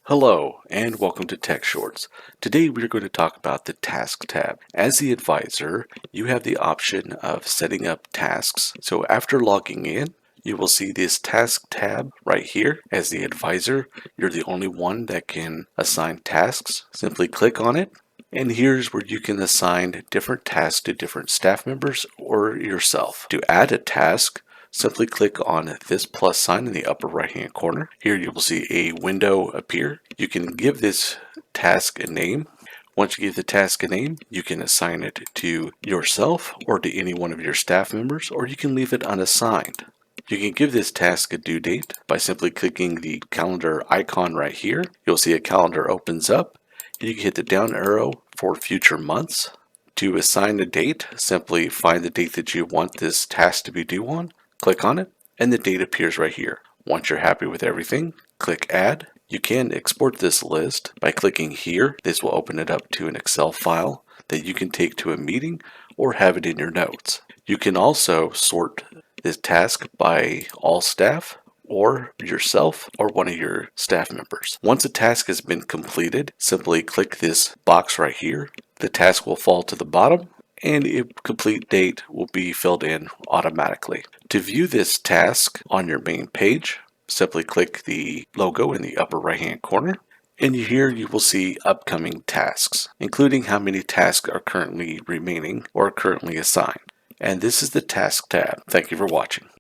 Hello and welcome to Tech Shorts. Today we're going to talk about the Task tab. As the advisor, you have the option of setting up tasks. So after logging in, you will see this Task tab right here. As the advisor, you're the only one that can assign tasks. Simply click on it. And here's where you can assign different tasks to different staff members or yourself. To add a task, simply click on this plus sign in the upper right hand corner. Here you will see a window appear. You can give this task a name. Once you give the task a name, you can assign it to yourself or to any one of your staff members, or you can leave it unassigned. You can give this task a due date by simply clicking the calendar icon right here. You'll see a calendar opens up. You can hit the down arrow for future months. To assign a date, simply find the date that you want this task to be due on, click on it, and the date appears right here. Once you're happy with everything, click Add. You can export this list by clicking here. This will open it up to an Excel file that you can take to a meeting or have it in your notes. You can also sort this task by all staff or yourself or one of your staff members. Once a task has been completed, simply click this box right here. The task will fall to the bottom and a complete date will be filled in automatically. To view this task on your main page, simply click the logo in the upper right hand corner. And here you will see upcoming tasks, including how many tasks are currently remaining or currently assigned. And this is the Task tab. Thank you for watching.